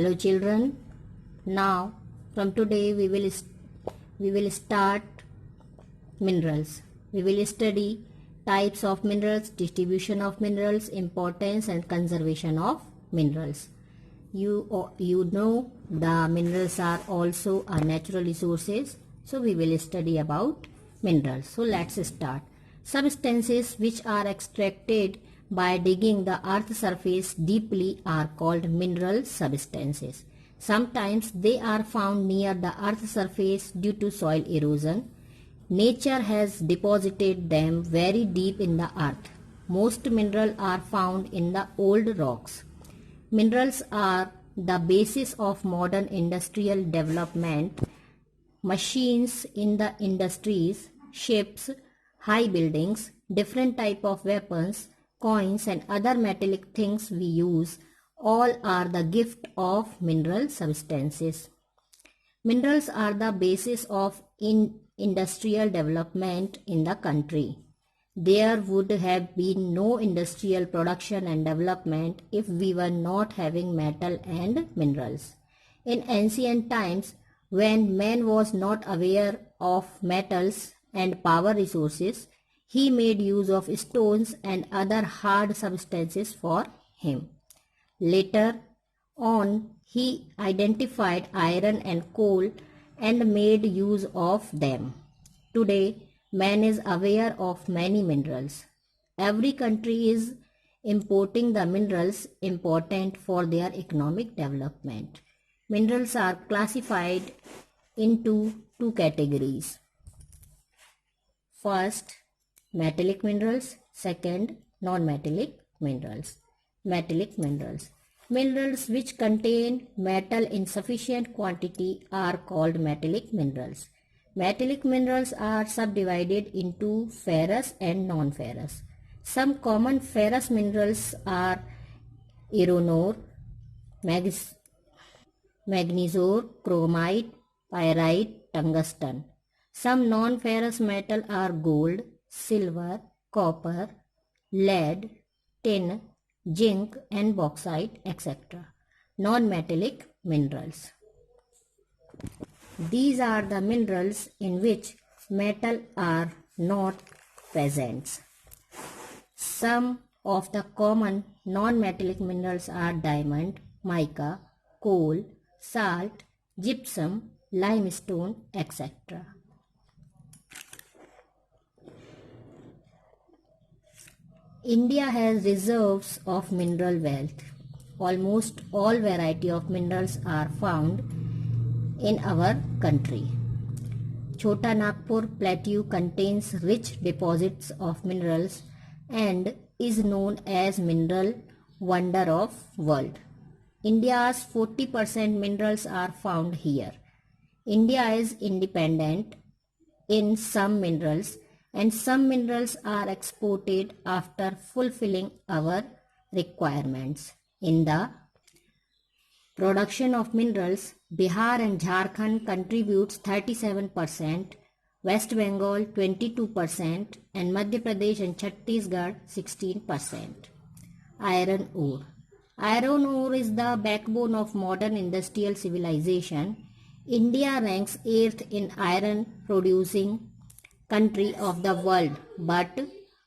Hello children. Now from today we will start minerals. We will study types of minerals, distribution of minerals, importance and conservation of minerals. You know the minerals are also our natural resources. So we will study about minerals. So let's start. Substances which are extracted by digging the earth's surface deeply are called mineral substances. Sometimes they are found near the earth's surface due to soil erosion. Nature has deposited them very deep in the earth. Most minerals are found in the old rocks. Minerals are the basis of modern industrial development. Machines in the industries, ships, high buildings, different type of weapons, coins and other metallic things we use all are the gift of mineral substances. Minerals are the basis of industrial development in the country. There would have been no industrial production and development if we were not having metal and minerals. In ancient times, when man was not aware of metals and power resources, he made use of stones and other hard substances for him. Later on, he identified iron and coal and made use of them. Today, man is aware of many minerals. Every country is importing the minerals important for their economic development. Minerals are classified into two categories. First, metallic minerals. Second, non-metallic minerals. Metallic minerals. Minerals which contain metal in sufficient quantity are called metallic minerals. Metallic minerals are subdivided into ferrous and non-ferrous. Some common ferrous minerals are iron ore, manganese ore, chromite, pyrite, tungsten. Some non-ferrous metal are gold, silver, copper, lead, tin, zinc and bauxite, etc. Non-metallic minerals. These are the minerals in which metal are not present. Some of the common non-metallic minerals are diamond, mica, coal, salt, gypsum, limestone, etc. India has reserves of mineral wealth. Almost all variety of minerals are found in our country. Chota Nagpur Plateau contains rich deposits of minerals and is known as mineral wonder of world. India's 40% minerals are found here. India is independent in some minerals and some minerals are exported after fulfilling our requirements. In the production of minerals, Bihar and Jharkhand contributes 37%, West Bengal 22% and Madhya Pradesh and Chhattisgarh 16%. Iron ore. Iron ore is the backbone of modern industrial civilization. India ranks 8th in iron producing country of the world, but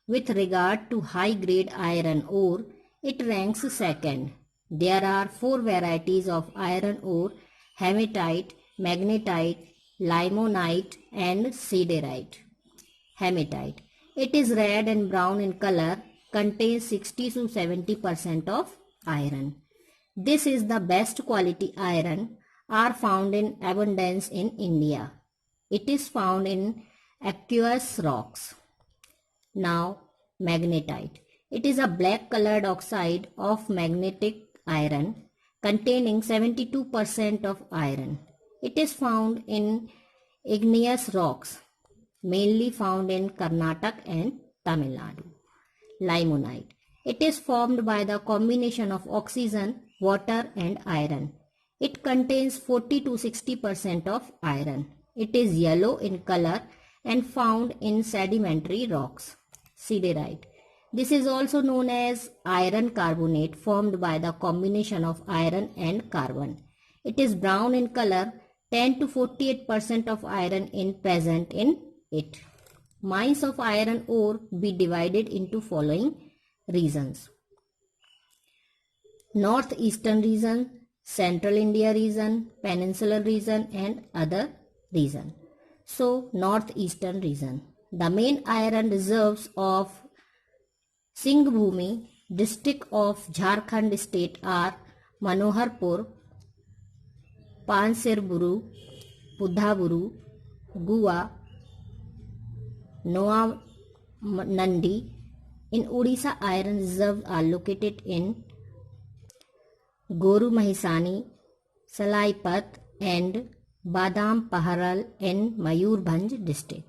with regard to high grade iron ore, it ranks 2nd. There are 4 varieties of iron ore: hematite, magnetite, limonite and siderite. Hematite. It is red and brown in color, contains 60 to 70% of iron. This is the best quality iron, are found in abundance in India. It is found in aqueous rocks. Now, magnetite. It is a black colored oxide of magnetic iron containing 72% of iron. It is found in igneous rocks, mainly found in Karnataka and Tamil Nadu. Limonite. It is formed by the combination of oxygen, water and iron. It contains 40 to 60% of iron. It is yellow in color and found in sedimentary rocks. Siderite. This is also known as iron carbonate, formed by the combination of iron and carbon. It is brown in color. 10 to 48% of iron in present in it. Mines of iron ore be divided into following regions: northeastern region, central India region, peninsular region, and other region. So northeastern region, the main iron reserves of Singhbhumi district of Jharkhand state are Manoharpur, Pansirburu, Budhaburu, Gua, Noa Nandi. In Odisha, iron reserves are located in Goru Mahisani, Salaipat, and Badam Paharal in Mayurbhanj district.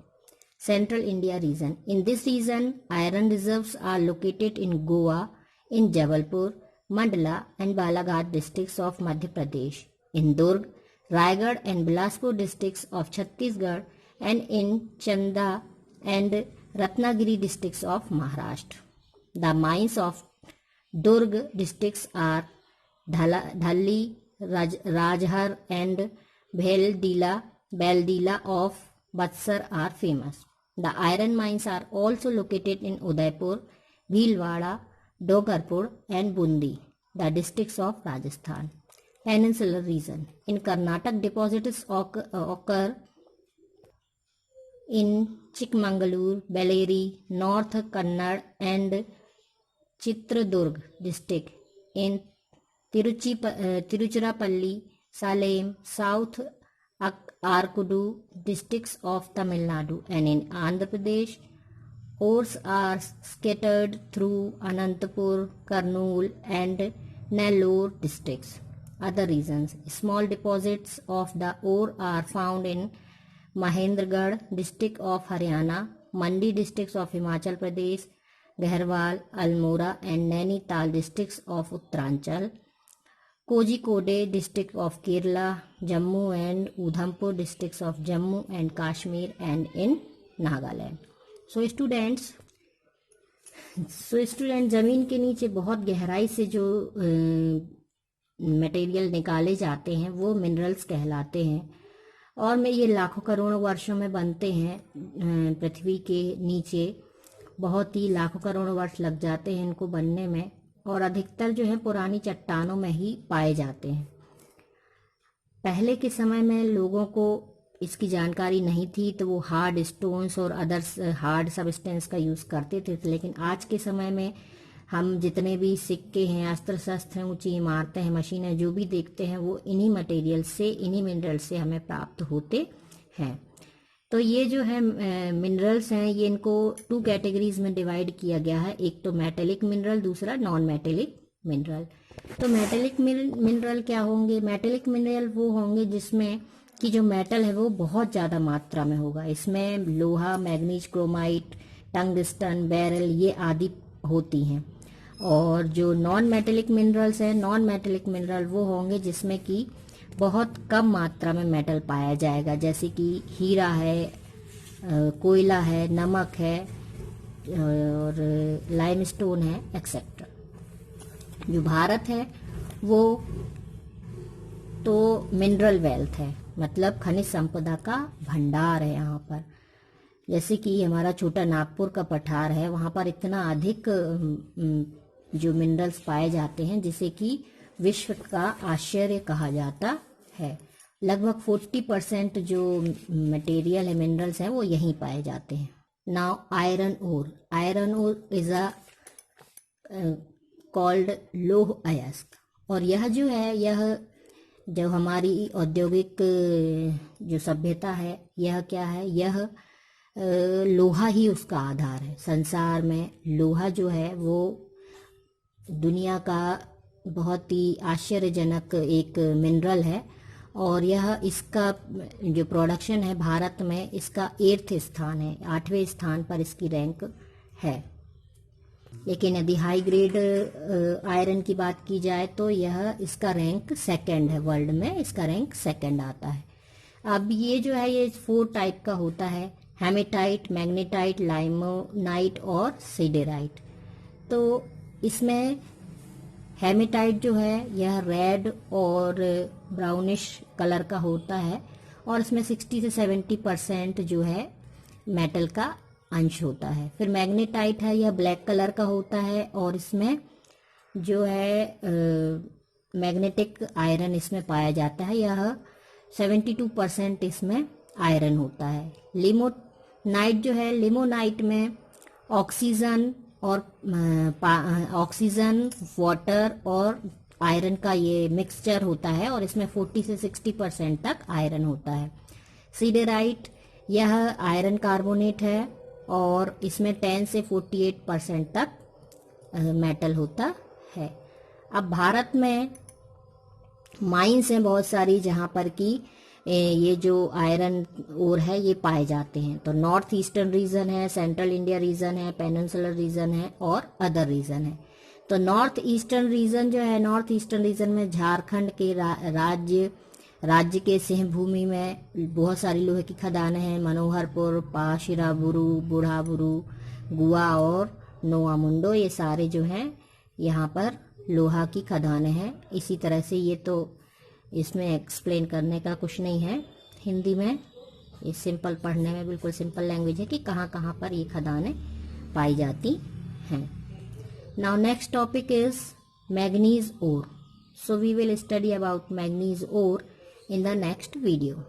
Central India region. In this region, iron reserves are located in Goa, in Jabalpur, Mandla, and Balaghat districts of Madhya Pradesh, in Durg, Raigad, and Bilaspur districts of Chhattisgarh, and in Chanda and Ratnagiri districts of Maharashtra. The mines of Durg districts are Dhalli, Rajhar, and Beldila of Batsar are famous. The iron mines are also located in Udaipur, Bhilwara, Dogarpur, and Bundi, the districts of Rajasthan. Peninsular region. In Karnataka, deposits occur in Chikmagalur, Bellary, North Kannada, and Chitradurg district, in Tiruchirappalli, Salem, South Arkudu districts of Tamil Nadu, and in Andhra Pradesh. Ores are scattered through Anantapur, Kurnool, and Nellore districts. Other regions. Small deposits of the ore are found in Mahendragarh district of Haryana, Mandi districts of Himachal Pradesh, Gahrwal, Almora, and Nainital districts of Uttaranchal, Kozhikode district of Kerala, Jammu and Udhampur districts of Jammu and Kashmir, and in Nagaland. So students, ज़मीन के नीचे बहुत गहराई से जो material निकाले जाते हैं वो मिनरल्स कहलाते हैं, और में ये लाखों करोड़ों वर्षों में बनते हैं। पृथ्वी के नीचे बहुत ही लाखों करोड़ों वर्ष लग जाते हैं इनको बनने में, और अधिकतर जो है पुरानी चट्टानों में ही पाए जाते हैं। पहले के समय में लोगों को इसकी जानकारी नहीं थी, तो वो हार्ड स्टोन्स और अदर्स हार्ड सब्सटेंस का यूज़ करते थे। लेकिन आज के समय में हम जितने भी सिक्के हैं, अस्त्र शस्त्र हैं, ऊंची इमारतें हैं, मशीनें जो भी देखते हैं वो इन्हीं मटेरियल से, इन्हीं मिनरल से हमें प्राप्त होते हैं। तो ये जो है मिनरल्स हैं, ये इनको 2 कैटेगरीज में डिवाइड किया गया है। एक तो मेटेलिक मिनरल, दूसरा नॉन मेटेलिक मिनरल। तो मेटेलिक मिनरल क्या होंगे? मेटेलिक मिनरल वो होंगे जिसमें कि जो मेटल है वो बहुत ज़्यादा मात्रा में होगा। इसमें लोहा, मैग्नीज, क्रोमाइट, टंगस्टन, बेरल ये आदि होती हैं। और जो नॉन मेटेलिक मिनरल्स हैं, नॉन मेटेलिक मिनरल वो होंगे जिसमें कि बहुत कम मात्रा में मेटल पाया जाएगा, जैसे कि हीरा है, कोयला है, नमक है, और लाइमस्टोन है, एक्सेट्रा। जो भारत है वो तो मिनरल वेल्थ है, मतलब खनिज संपदा का भंडार है यहाँ पर। जैसे कि हमारा छोटा नागपुर का पठार है, वहाँ पर इतना अधिक जो मिनरल्स पाए जाते हैं जिसे कि विश्व का आश्चर्य कहा जाता है। लगभग 40% जो मटेरियल है, मिनरल्स हैं, वो यहीं पाए जाते हैं। Now iron ore. Iron ore is a called लोह अयस्क, और यह जो है, यह जो हमारी औद्योगिक जो सभ्यता है, यह क्या है? यह लोहा ही उसका आधार है। संसार में लोहा जो है वो दुनिया का बहुत ही आश्चर्यजनक एक मिनरल है, और यह इसका जो प्रोडक्शन है भारत में, इसका 8th स्थान है, 8वें स्थान पर इसकी रैंक है। लेकिन यदि हाई ग्रेड आयरन की बात की जाए तो यह इसका रैंक 2nd है, वर्ल्ड में इसका रैंक 2nd आता है। अब ये जो है ये 4 टाइप का होता है: हेमेटाइट, मैग्नेटाइट, लाइमोनाइट और सिडेराइट। तो इसमें हेमेटाइट जो है यह रेड और ब्राउनिश कलर का होता है और इसमें 60 से 70% जो है मेटल का अंश होता है। फिर मैग्नेटाइट है, यह ब्लैक कलर का होता है और इसमें जो है मैग्नेटिक आयरन इसमें पाया जाता है, यह 72% इसमें आयरन होता है। लिमोनाइट जो है, लिमोनाइट में ऑक्सीजन और ऑक्सीजन, वाटर और आयरन का ये मिक्सचर होता है और इसमें 40 से 60% तक आयरन होता है। सीडेराइट यह आयरन कार्बोनेट है और इसमें 10 से 48% तक मेटल होता है। अब भारत में माइंस हैं बहुत सारी जहाँ पर कि ये जो आयरन ओर है ये पाए जाते हैं। तो नॉर्थ ईस्टर्न रीजन है, सेंट्रल इंडिया रीजन है, पेनिनसुलर रीजन है और अदर रीजन है। तो नॉर्थ ईस्टर्न रीजन जो है, नॉर्थ ईस्टर्न रीजन में झारखंड के राज्य के सिंहभूमि में बहुत सारी लोहे की खदानें हैं। मनोहरपुर, पाशिराबुरु, बुढ़ाबुरु, गुआ और नोआमुंडो, ये सारे जो हैं यहाँ पर लोहा की खदानें हैं। इसी तरह से ये तो इसमें एक्सप्लेन करने का कुछ नहीं है, हिंदी में ये सिंपल पढ़ने में बिल्कुल सिंपल लैंग्वेज है कि कहाँ कहाँ पर ये खदानें पाई जाती हैं। Now next topic is manganese ore. So we will study about manganese ore in the next video.